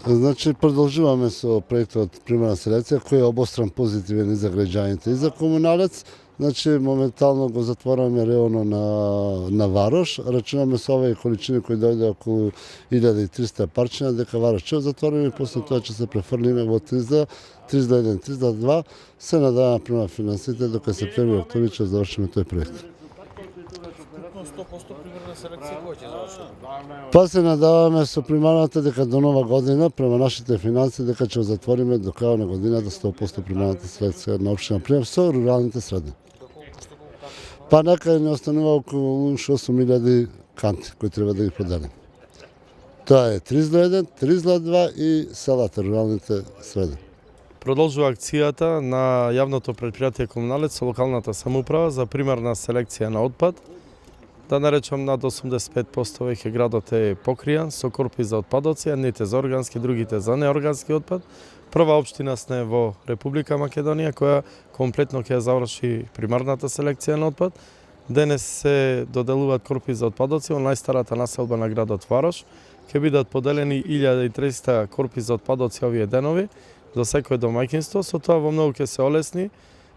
Значи, продолжуваме со проектот примарна селекција, кој е обостран позитивен и за граѓаните и за комуналец. Значи, моментално го затвораме реоно на Варош. Рачунаме со овие количини кои дојде околу 1300 парчина, дека Варош ќе затвориме и после тоа ќе се префрлиме во Тризла, Тризла 1, Тризла 2. Се надаваме према финансите, дока септември, октомври ќе завршиме тој проект. 100% примерна селекција која ќе заврши? Па се надаваме со примарната дека до нова година, према нашите финанси, дека ќе затвориме до крај на годината 100% примарната селекција на општина Пријем со руралните средини. Па нека не останува околу 8.000 канти кои треба да ги поделим. Тоа е Тризла 1, Тризла 2 и селата, руралните средини. Продолжува акцијата на јавното предпријатие Комуналец со локалната самоуправа за примерна селекција на отпад. Да наречам, над 85% веќе градот е покријан со корпи за отпадоци, едните за органски, другите за неоргански отпад. Прва општина сме во Република Македонија која комплетно ќе заврши примарната селекција на отпад. Денес се доделуваат корпи за отпадоци во најстарата населба на градот Варош. Ќе бидат поделени 1300 корпи за отпадоци овие денови за секој домаќинство. Со тоа во многу ќе се олесни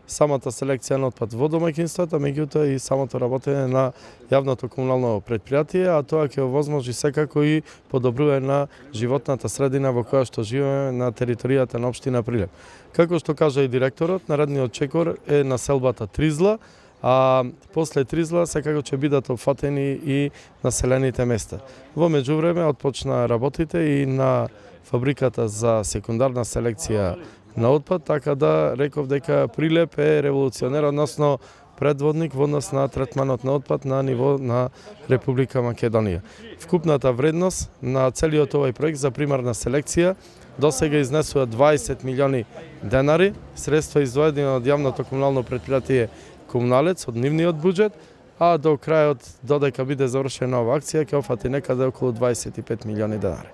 самата селекција на отпад во домаќинствата, меѓутоа и самото работење на јавното комунално предпријатие, а тоа ќе овозможи секако и подобрување на животната средина во која што живееме на територијата на општина Прилеп. Како што кажа и директорот, наредниот чекор е населбата Тризла, а после Тризла секако ќе бидат опфатени и населените места. Во меѓувреме отпочна работите и на фабриката за секундарна селекција на отпад, така да реков дека Прилеп е револуционер, односно предводник во однос на третманот на отпад на ниво на Република Македонија. Вкупната вредност на целиот овој проект за примарна селекција досега изнесува 20 милиони денари, средства издвоени од јавното комунално предпријатие Комуналец од нивниот буџет, а до крајот, додека биде завршена ова акција, ќе офати некаде околу 25 милиони денари.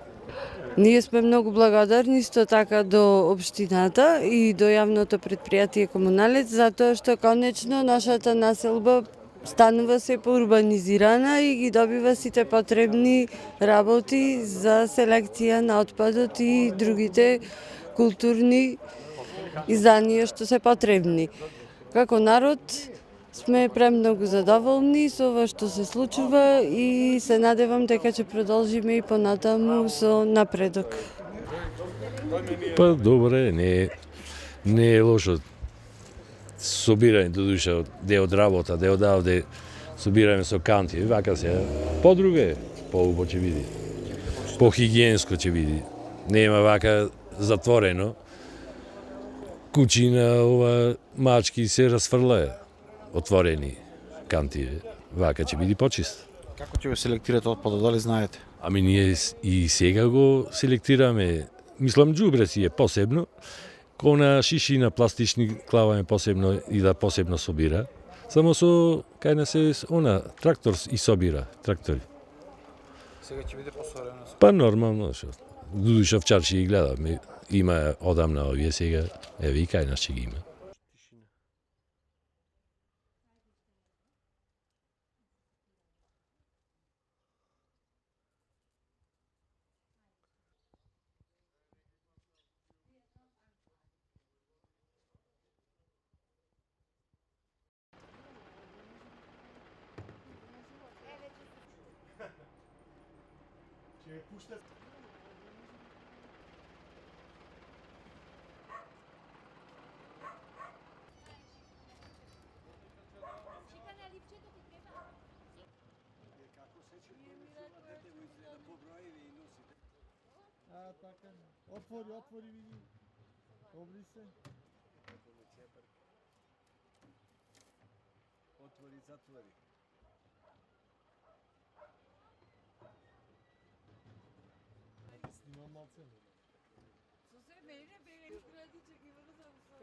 Ние сме многу благодарни исто така до општината и до јавното предпријатие Комуналец, затоа што конечно нашата населба станува се поурбанизирана и ги добива сите потребни работи за селекција на отпадот и другите културни изданија што се потребни. Како народ сме премногу задоволни со ова што се случува и се надевам дека ќе продолжиме и понатаму со напредок. Па добре, не е лошо. Собирање додуша дел од работа, дел одавде собирање со канти, вака се подруге, поубаво ќе биде. По-хигиенско ќе биде. Нема вака затворено. Куќина, ова мачки се расфрлаја. Отворени канти, вака ќе биде почист. Како ќе го селектирате отпадот, дали знаете? Ами ние и сега го селектираме, мислам џубре си е посебно, кона шишина пластични клаваме посебно и да посебно собира. Само со кај не се она трактор и собира, трактори. Сега ќе биде посорено. Па нормално, што. Додуша вчера ќе ги гледаме, има одамна овие сега, еве и кај нас ќе ги има. Така, отвори, види. Обри се. Отвори, затвори. Снимам малце. Со се мене, бе, градиче ги врзам со...